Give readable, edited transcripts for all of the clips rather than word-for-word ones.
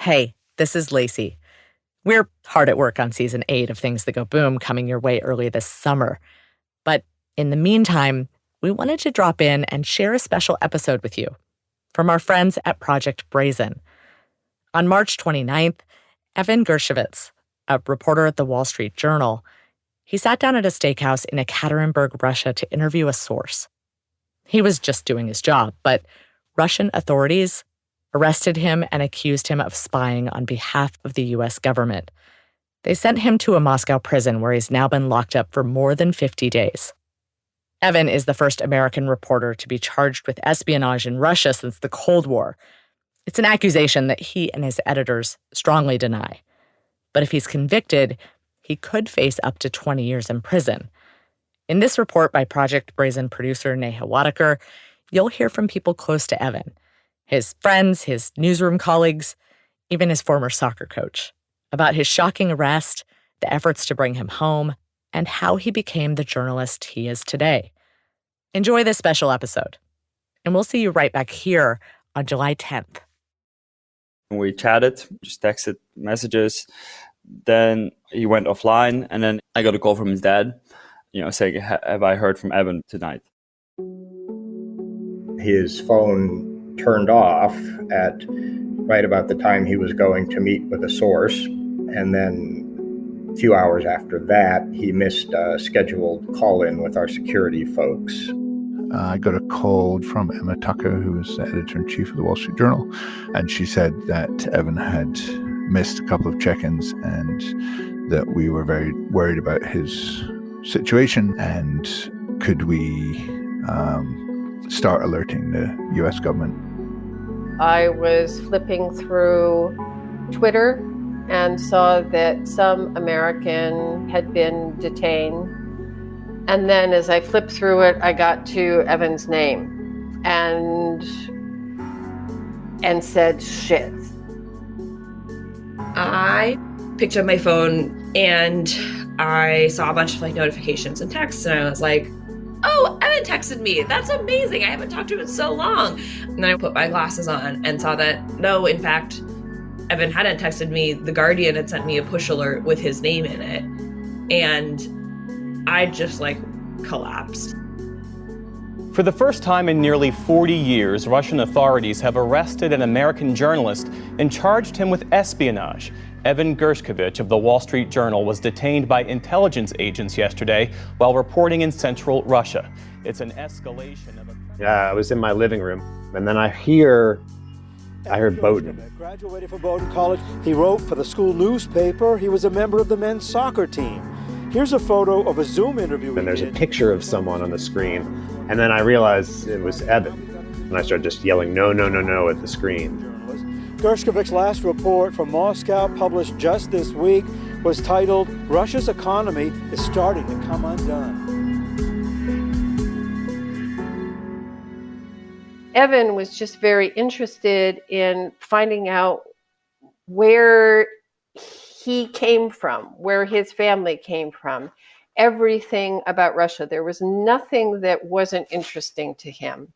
Hey, this is Lacey. We're hard at work on season 8 of Things That Go Boom coming your way early this summer. But in the meantime, we wanted to drop in and share a special episode with you from our friends at Project Brazen. On March 29th, Evan Gershkovich, a reporter at the Wall Street Journal, he sat down at a steakhouse in Ekaterinburg, Russia to interview a source. He was just doing his job, but Russian authorities arrested him and accused him of spying on behalf of the U.S. government. They sent him to a Moscow prison where he's now been locked up for more than 50 days. Evan is the first American reporter to be charged with espionage in Russia since the Cold War. It's an accusation that he and his editors strongly deny. But if he's convicted, he could face up to 20 years in prison. In this report by Project Brazen producer Neha Wadekar, you'll hear from people close to Evan, his friends, his newsroom colleagues, even his former soccer coach, about his shocking arrest, the efforts to bring him home, and how he became the journalist he is today. Enjoy this special episode, and we'll see you right back here on July 10th. We chatted, just texted messages. Then he went offline, and then I got a call from his dad, saying, have I heard from Evan tonight? His phone turned off at right about the time he was going to meet with a source. And then a few hours after that, he missed a scheduled call-in with our security folks. I got a call from Emma Tucker, who was the editor-in-chief of the Wall Street Journal, and she said that Evan had missed a couple of check-ins and that we were very worried about his situation and could we start alerting the U.S. government. I was flipping through Twitter and saw that some American had been detained. And then as I flipped through it, I got to Evan's name and said, shit. I picked up my phone and I saw a bunch of notifications and texts, and I was like, oh, Evan texted me. That's amazing. I haven't talked to him in so long. And then I put my glasses on and saw that, no, in fact, Evan hadn't texted me. The Guardian had sent me a push alert with his name in it. And I just collapsed. For the first time in nearly 40 years, Russian authorities have arrested an American journalist and charged him with espionage. Evan Gershkovich of the Wall Street Journal was detained by intelligence agents yesterday while reporting in central Russia. It's an escalation of I was in my living room, and then I heard Bowdoin. Graduated from Bowdoin College. He wrote for the school newspaper. He was a member of the men's soccer team. Here's a photo of a Zoom interview. And there's a picture of someone on the screen, and then I realized it was Evan. And I started just yelling, no, no, no, no, at the screen. Gershkovich's last report from Moscow, published just this week, was titled, Russia's Economy is Starting to Come Undone. Evan was just very interested in finding out where he came from, where his family came from, everything about Russia. There was nothing that wasn't interesting to him.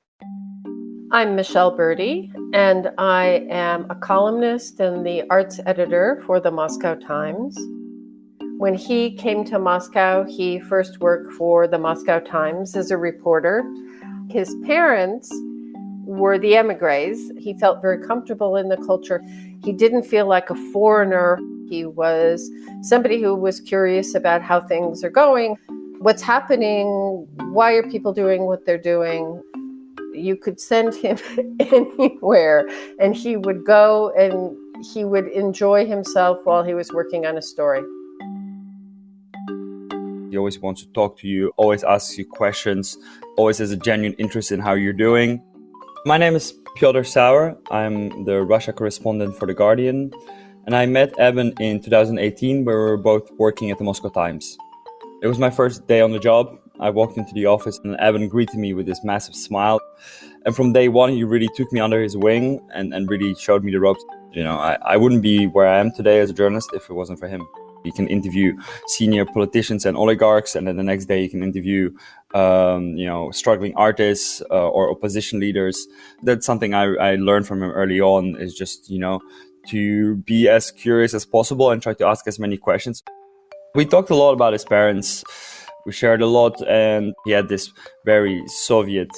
I'm Michelle Birdie, and I am a columnist and the arts editor for the Moscow Times. When he came to Moscow, he first worked for the Moscow Times as a reporter. His parents were the emigres. He felt very comfortable in the culture. He didn't feel like a foreigner. He was somebody who was curious about how things are going, what's happening, why are people doing what they're doing. You could send him anywhere, and he would go and he would enjoy himself while he was working on a story. He always wants to talk to you, always asks you questions, always has a genuine interest in how you're doing. My name is Piotr Sauer. I'm the Russia correspondent for The Guardian. And I met Evan in 2018, where we were both working at the Moscow Times. It was my first day on the job. I walked into the office and Evan greeted me with this massive smile. And from day one, he really took me under his wing and really showed me the ropes. I wouldn't be where I am today as a journalist if it wasn't for him. You can interview senior politicians and oligarchs, and then the next day you can interview, struggling artists or opposition leaders. That's something I learned from him early on, is just, to be as curious as possible and try to ask as many questions. We talked a lot about his parents. We shared a lot, and he had this very Soviet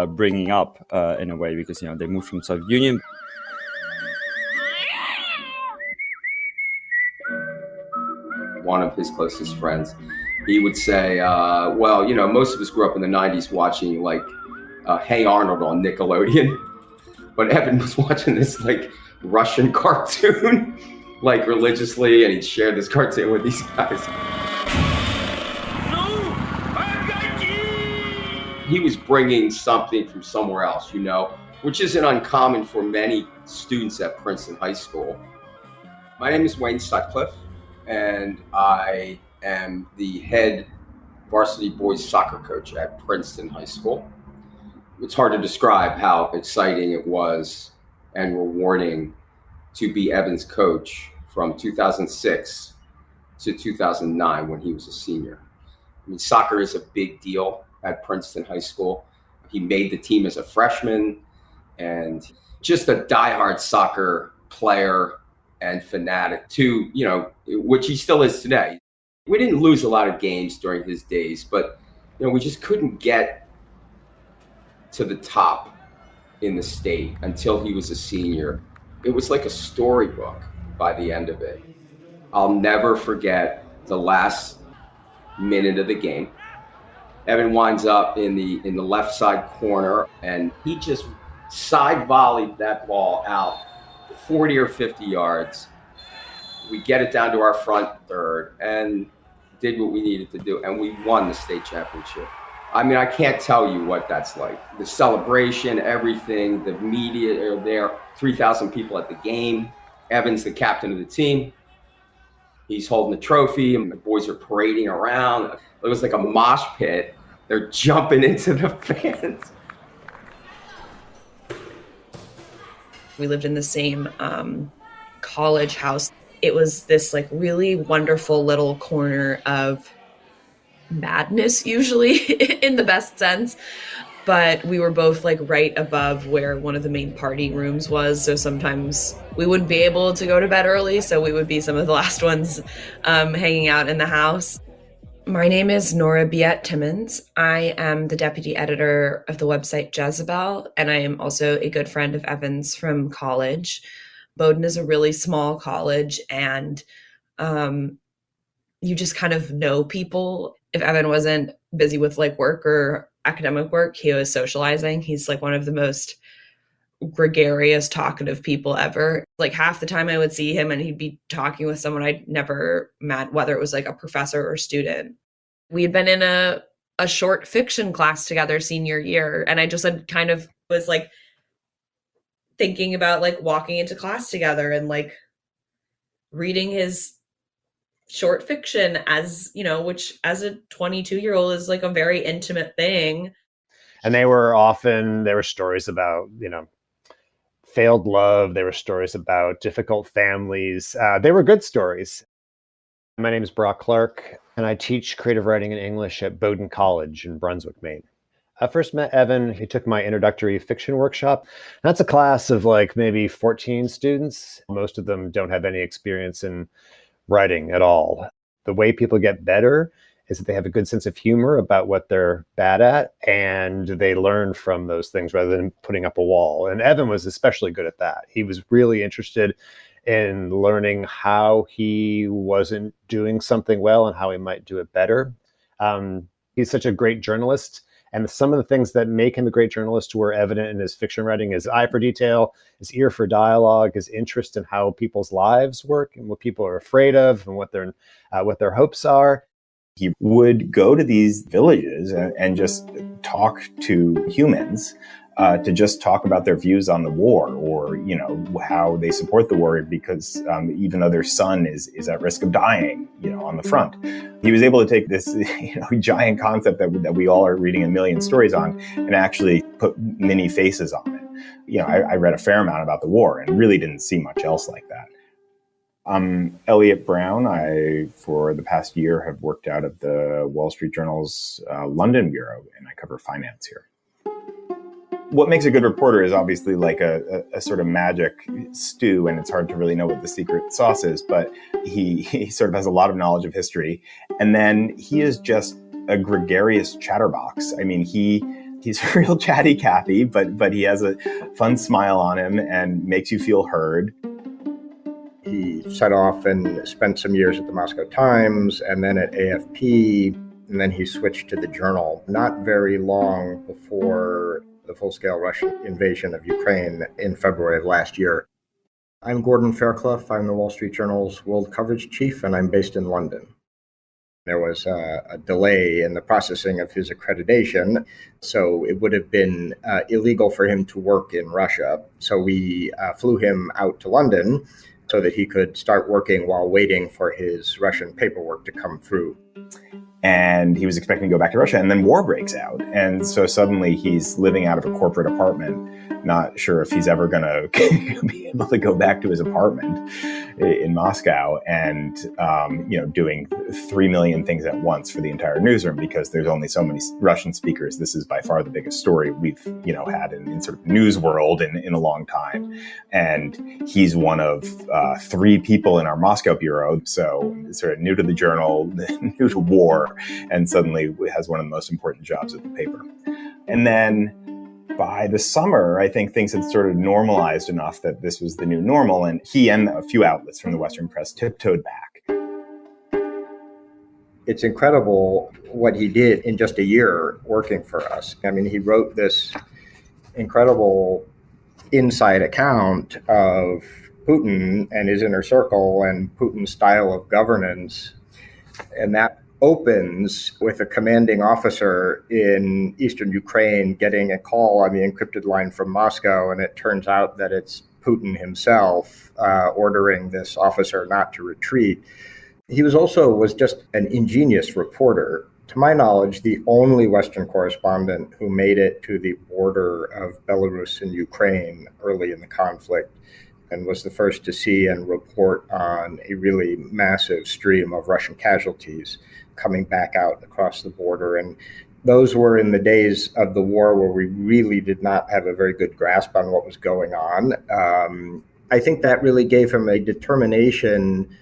bringing up in a way, because they moved from the Soviet Union. One of his closest friends, he would say, well, most of us grew up in the 90s watching like Hey Arnold on Nickelodeon, but Evan was watching this like Russian cartoon like religiously, and he'd share this cartoon with these guys. He was bringing something from somewhere else, which isn't uncommon for many students at Princeton High School. My name is Wayne Sutcliffe, and I am the head varsity boys soccer coach at Princeton High School. It's hard to describe how exciting it was and rewarding to be Evan's coach from 2006 to 2009 when he was a senior. I mean, soccer is a big deal at Princeton High School. He made the team as a freshman, and just a diehard soccer player and fanatic to, which he still is today. We didn't lose a lot of games during his days, but, we just couldn't get to the top in the state until he was a senior. It was like a storybook by the end of it. I'll never forget the last minute of the game. Evan winds up in the left side corner, and he just side volleyed that ball out 40 or 50 yards. We get it down to our front third and did what we needed to do, and we won the state championship. I mean, I can't tell you what that's like. The celebration, everything, the media are there, 3,000 people at the game. Evan's the captain of the team. He's holding the trophy, and the boys are parading around. It was like a mosh pit. They're jumping into the fans. We lived in the same college house. It was this like really wonderful little corner of madness, usually in the best sense. But we were both like right above where one of the main party rooms was. So sometimes we wouldn't be able to go to bed early. So we would be some of the last ones hanging out in the house. My name is Nora Biet Timmons. I am the deputy editor of the website Jezebel, and I am also a good friend of Evan's from college. Bowdoin is a really small college, and you just kind of know people. If Evan wasn't busy with like work or academic work, he was socializing. He's like one of the most gregarious, talkative people ever. Like half the time I would see him and he'd be talking with someone I'd never met, whether it was like a professor or student. We had been in a short fiction class together senior year, and I just had kind of was like thinking about like walking into class together and like reading his short fiction, as which as a 22-year-old is like a very intimate thing. And there were stories about, failed love. There were stories about difficult families. They were good stories. My name is Brock Clark, and I teach creative writing and English at Bowdoin College in Brunswick, Maine. I first met Evan. He took my introductory fiction workshop. That's a class of like maybe 14 students. Most of them don't have any experience in writing at all. The way people get better is that they have a good sense of humor about what they're bad at, and they learn from those things rather than putting up a wall. And Evan was especially good at that. He was really interested in learning how he wasn't doing something well and how he might do it better. He's such a great journalist. And some of the things that make him a great journalist were evident in his fiction writing: his eye for detail, his ear for dialogue, his interest in how people's lives work and what people are afraid of and what their hopes are. He would go to these villages and just talk to humans, to just talk about their views on the war, or how they support the war, because even though their son is at risk of dying, on the front. He was able to take this giant concept that we all are reading a million stories on and actually put many faces on it. I read a fair amount about the war and really didn't see much else like that. I'm Elliot Brown. I, for the past year, have worked out of the Wall Street Journal's London bureau, and I cover finance here. What makes a good reporter is obviously like a sort of magic stew, and it's hard to really know what the secret sauce is, but he sort of has a lot of knowledge of history. And then he is just a gregarious chatterbox. I mean, he's a real chatty Cathy, but he has a fun smile on him and makes you feel heard. He set off and spent some years at the Moscow Times and then at AFP, and then he switched to the Journal not very long before the full-scale Russian invasion of Ukraine in February of last year. I'm Gordon Fairclough. I'm the Wall Street Journal's world coverage chief, and I'm based in London. There was a delay in the processing of his accreditation, so it would have been illegal for him to work in Russia. So we flew him out to London so that he could start working while waiting for his Russian paperwork to come through. And he was expecting to go back to Russia, and then war breaks out. And so suddenly he's living out of a corporate apartment, not sure if he's ever going to be able to go back to his apartment in Moscow, and doing 3 million things at once for the entire newsroom, because there's only so many Russian speakers. This is by far the biggest story we've had in sort of news world in a long time. And he's one of 3 people in our Moscow bureau, so sort of new to the Journal, new to war, and suddenly has one of the most important jobs at the paper. And then by the summer, I think things had sort of normalized enough that this was the new normal, and he and a few outlets from the Western press tiptoed back. It's incredible what he did in just a year working for us. I mean, he wrote this incredible inside account of Putin and his inner circle and Putin's style of governance, and that opens with a commanding officer in eastern Ukraine getting a call on the encrypted line from Moscow, and it turns out that it's Putin himself ordering this officer not to retreat. He was just an ingenious reporter. To my knowledge, the only Western correspondent who made it to the border of Belarus and Ukraine early in the conflict, and was the first to see and report on a really massive stream of Russian casualties coming back out across the border. And those were in the days of the war where we really did not have a very good grasp on what was going on. I think that really gave him a determination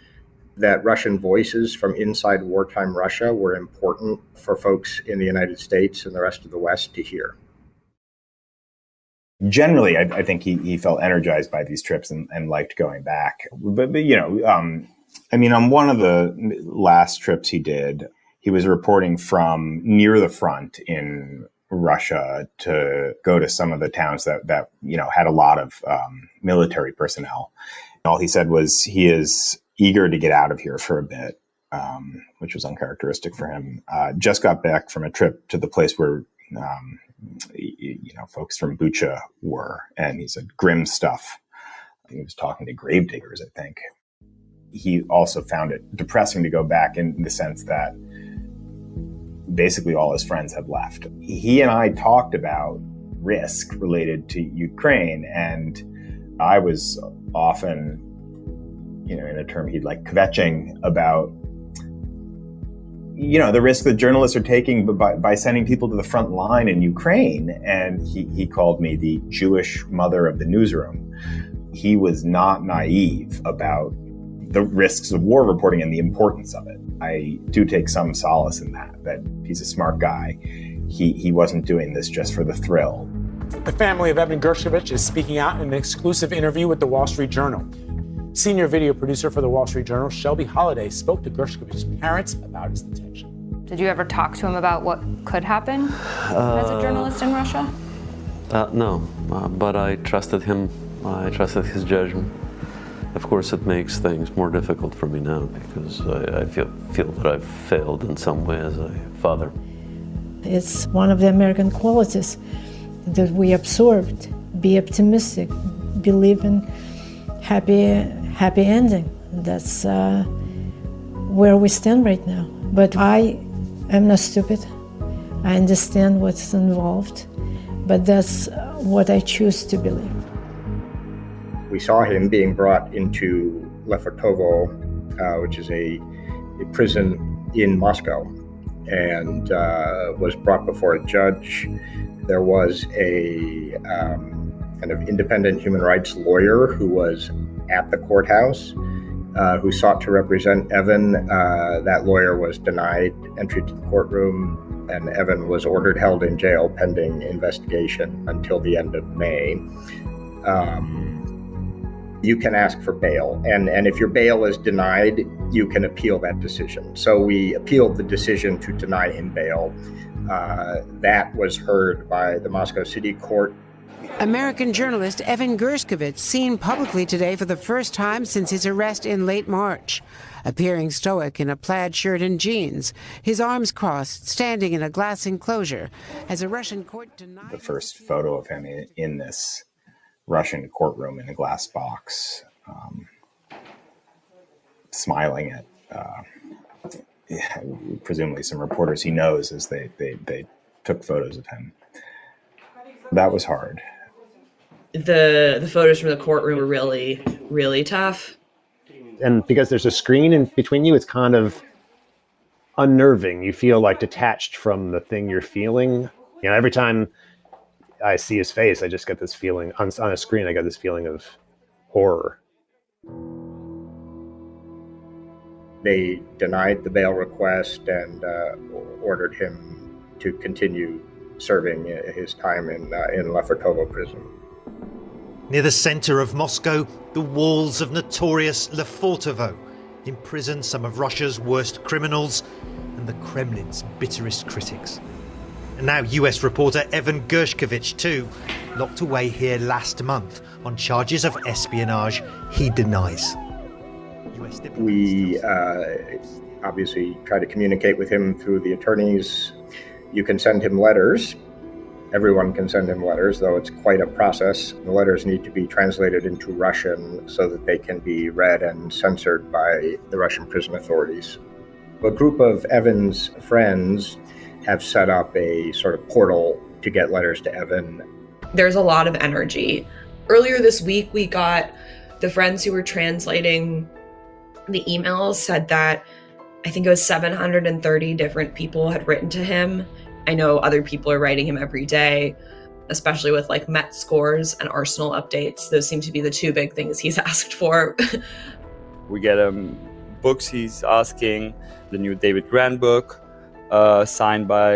that Russian voices from inside wartime Russia were important for folks in the United States and the rest of the West to hear. Generally, I think he felt energized by these trips and liked going back. But on one of the last trips he did, he was reporting from near the front in Russia to go to some of the towns that had a lot of military personnel. All he said was he is eager to get out of here for a bit, which was uncharacteristic for him. Just got back from a trip to the place where folks from Bucha were, and he said grim stuff. He was talking to gravediggers, I think. He also found it depressing to go back in the sense that basically all his friends had left. He and I talked about risk related to Ukraine, and I was often, in a term he'd like, kvetching about the risk that journalists are taking by sending people to the front line in Ukraine. And he called me the Jewish mother of the newsroom. He was not naive about the risks of war reporting and the importance of it. I do take some solace in that he's a smart guy. He wasn't doing this just for the thrill. The family of Evan Gershkovich is speaking out in an exclusive interview with the Wall Street Journal. Senior video producer for the Wall Street Journal, Shelby Holliday, spoke to Gershkovich's parents about his detention. Did you ever talk to him about what could happen as a journalist in Russia? No, but I trusted him. I trusted his judgment. Of course, it makes things more difficult for me now because I feel that I've failed in some way as a father. It's one of the American qualities that we absorbed. Be optimistic, believe in happy ending. That's where we stand right now. But I am not stupid. I understand what's involved, but that's what I choose to believe. We saw him being brought into Lefortovo, which is a prison in Moscow, and was brought before a judge There was a kind of independent human rights lawyer who was at the courthouse who sought to represent Evan. That lawyer was denied entry to the courtroom, and Evan was ordered held in jail pending investigation until the end of May. You can ask for bail, and if your bail is denied, you can appeal that decision. So we appealed the decision to deny him bail. That was heard by the Moscow City Court. American journalist Evan Gershkovich seen publicly today for the first time since his arrest in late March. Appearing stoic in a plaid shirt and jeans, his arms crossed, standing in a glass enclosure as a Russian court denied... The first photo of him in this Russian courtroom in a glass box, smiling at presumably some reporters he knows as they took photos of him. That was hard. The photos from the courtroom were really, really tough. And because there's a screen in between you, it's kind of unnerving. You feel like detached from the thing you're feeling. You know, every time I see his face, I just get this feeling on a screen. I got this feeling of horror. They denied the bail request and ordered him to continue serving his time in Lefortovo prison. Near the center of Moscow, the walls of notorious Lefortovo imprison some of Russia's worst criminals and the Kremlin's bitterest critics. And now US reporter Evan Gershkovich, too, locked away here last month on charges of espionage he denies. We obviously try to communicate with him through the attorneys. You can send him letters. Everyone can send him letters, though it's quite a process. The letters need to be translated into Russian so that they can be read and censored by the Russian prison authorities. A group of Evan's friends have set up a sort of portal to get letters to Evan. There's a lot of energy. Earlier this week, we got the friends who were translating the emails said that I think it was 730 different people had written to him. I know other people are writing him every day, especially with like Met scores and Arsenal updates. Those seem to be the two big things he's asked for. We get books he's asking, the new David Gran book, signed by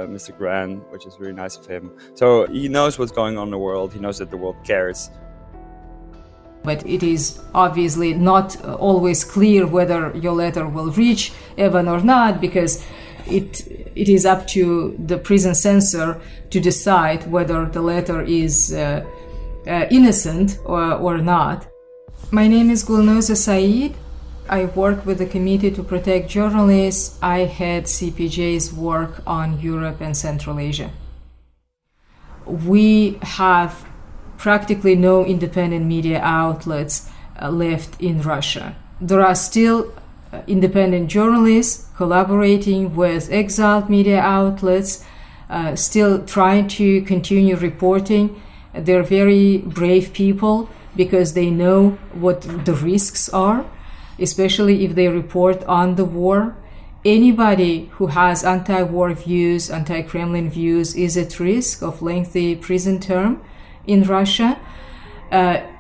Mr. Gran, which is really nice of him. So he knows what's going on in the world. He knows that the world cares. But it is obviously not always clear whether your letter will reach Evan or not, because it is up to the prison censor to decide whether the letter is innocent or not. My name is Gulnoza Saeed. I work with the Committee to Protect Journalists. I had CPJ's work on Europe and Central Asia. We have practically no independent media outlets left in Russia. There are still independent journalists collaborating with exiled media outlets, still trying to continue reporting. They're very brave people because they know what the risks are, especially if they report on the war. Anybody who has anti-war views, anti-Kremlin views, is at risk of lengthy prison term in Russia.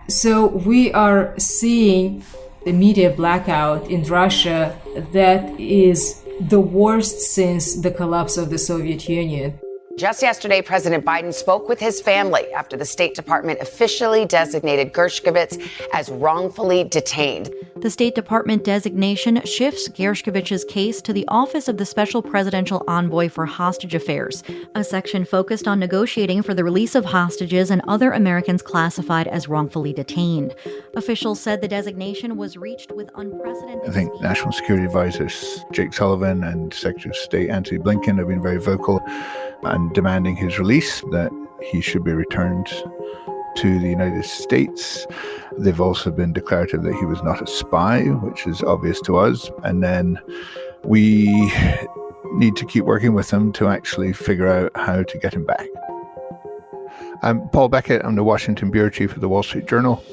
So we are seeing the media blackout in Russia that is the worst since the collapse of the Soviet Union. Just yesterday, President Biden spoke with his family after the State Department officially designated Gershkovich as wrongfully detained. The State Department designation shifts Gershkovich's case to the Office of the Special Presidential Envoy for Hostage Affairs, a section focused on negotiating for the release of hostages and other Americans classified as wrongfully detained. Officials said the designation was reached with unprecedented... I think National Security Advisors Jake Sullivan and Secretary of State Antony Blinken have been very vocal and demanding his release, that he should be returned to the United States. They've also been declarative that he was not a spy, which is obvious to us. And then we need to keep working with them to actually figure out how to get him back. I'm Paul Beckett. I'm the Washington Bureau Chief of the Wall Street Journal.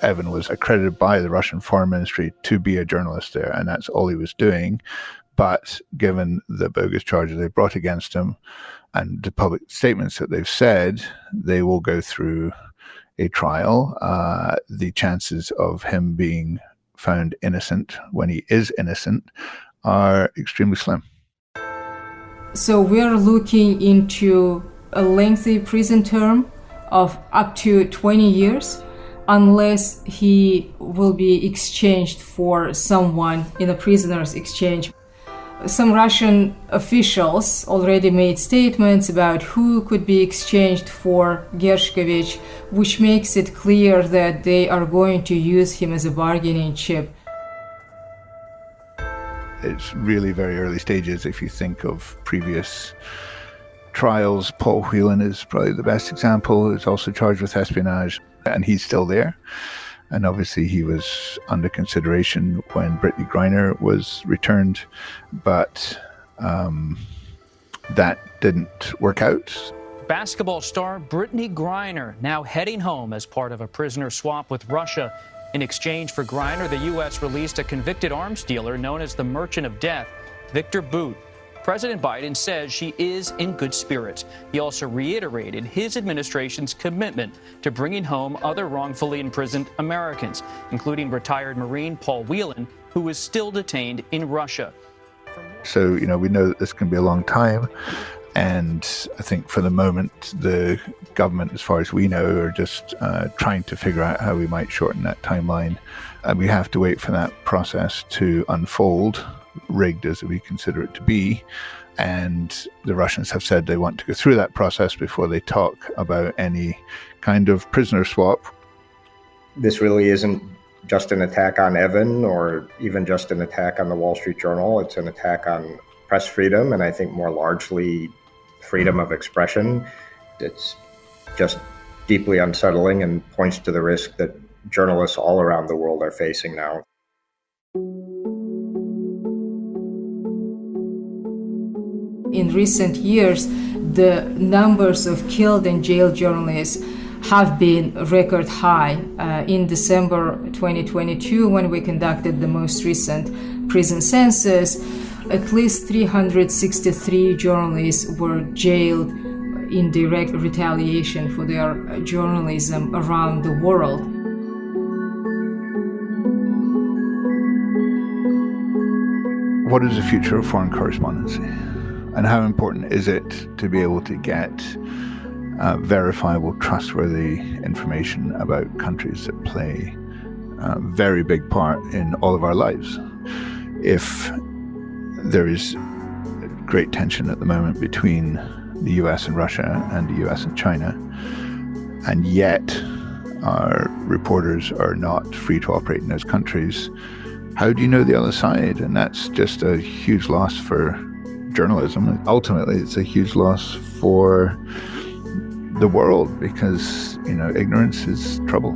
Evan was accredited by the Russian Foreign Ministry to be a journalist there, and that's all he was doing. But given the bogus charges they brought against him, and the public statements that they've said, they will go through a trial. The chances of him being found innocent when he is innocent are extremely slim. So we're looking into a lengthy prison term of up to 20 years, unless he will be exchanged for someone in a prisoner's exchange. Some Russian officials already made statements about who could be exchanged for Gershkovich, which makes it clear that they are going to use him as a bargaining chip. It's really very early stages. If you think of previous trials, Paul Whelan is probably the best example. He's also charged with espionage, and he's still there. And obviously he was under consideration when Brittany Griner was returned, but that didn't work out. Basketball star Brittany Griner now heading home as part of a prisoner swap with Russia. In exchange for Griner, the U.S. released a convicted arms dealer known as the Merchant of Death, Victor Bout. President Biden says she is in good spirits. He also reiterated his administration's commitment to bringing home other wrongfully imprisoned Americans, including retired Marine Paul Whelan, who is still detained in Russia. So, we know that this can be a long time. And I think for the moment, the government, as far as we know, are just trying to figure out how we might shorten that timeline. And we have to wait for that process to unfold, rigged as we consider it to be. And the Russians have said they want to go through that process before they talk about any kind of prisoner swap. This really isn't just an attack on Evan or even just an attack on the Wall Street Journal. It's an attack on press freedom, and I think more largely freedom of expression. It's just deeply unsettling and points to the risk that journalists all around the world are facing now. In recent years, the numbers of killed and jailed journalists have been record high. In December 2022, when we conducted the most recent prison census, at least 363 journalists were jailed in direct retaliation for their journalism around the world. What is the future of foreign correspondency? And how important is it to be able to get verifiable, trustworthy information about countries that play a very big part in all of our lives? If there is great tension at the moment between the US and Russia and the US and China, and yet our reporters are not free to operate in those countries, how do you know the other side? And that's just a huge loss for journalism. Ultimately, it's a huge loss for the world because, ignorance is trouble.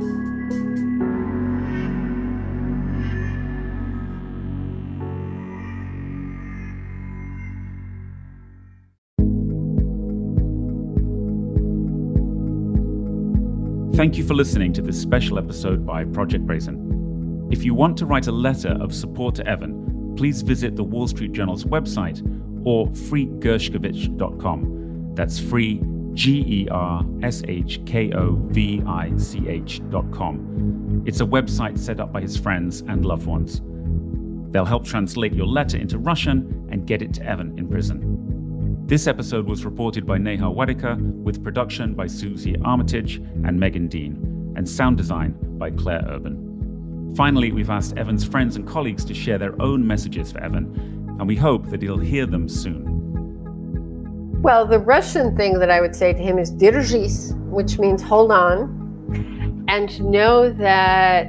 Thank you for listening to this special episode by Project Brazen. If you want to write a letter of support to Evan, please visit the Wall Street Journal's website or freegershkovich.com. That's free, GERSHKOVICH.com. It's a website set up by his friends and loved ones. They'll help translate your letter into Russian and get it to Evan in prison. This episode was reported by Neha Wadekar, with production by Susie Armitage and Megan Dean, and sound design by Claire Urban. Finally, we've asked Evan's friends and colleagues to share their own messages for Evan, and we hope that he'll hear them soon. Well, the Russian thing that I would say to him is держись, which means hold on, and know that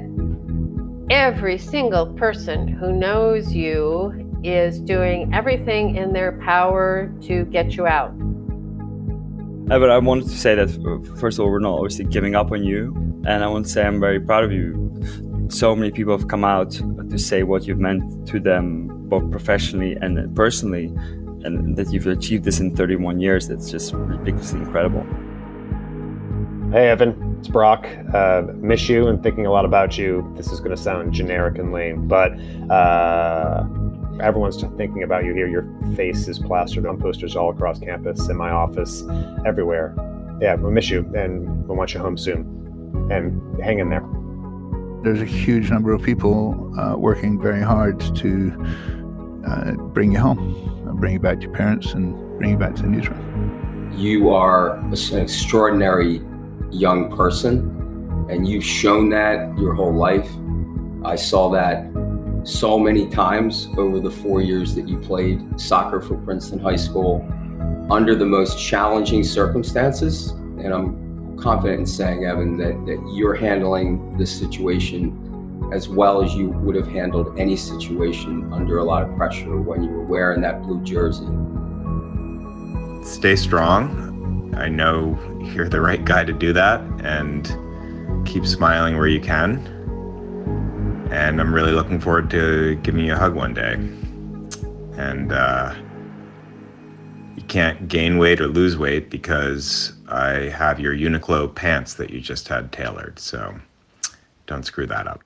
every single person who knows you is doing everything in their power to get you out. But I wanted to say that, first of all, we're not obviously giving up on you, and I want to say I'm very proud of you. So many people have come out to say what you've meant to them, both professionally and personally, and that you've achieved this in 31 years. That's just ridiculously incredible. Hey, Evan, it's Brock. Miss you and thinking a lot about you. This is going to sound generic and lame, but Everyone's thinking about you here. Your face is plastered on posters all across campus, in my office, everywhere. Yeah, we'll miss you, and we'll want you home soon. And hang in there. There's a huge number of people working very hard to bring you home, bring you back to your parents, and bring you back to the newsroom. You are an extraordinary young person, and you've shown that your whole life. I saw that so many times over the 4 years that you played soccer for Princeton High School under the most challenging circumstances. And I'm confident in saying, Evan, that you're handling this situation as well as you would have handled any situation under a lot of pressure when you were wearing that blue jersey. Stay strong. I know you're the right guy to do that, and keep smiling where you can. And I'm really looking forward to giving you a hug one day. And you can't gain weight or lose weight because I have your Uniqlo pants that you just had tailored, so don't screw that up.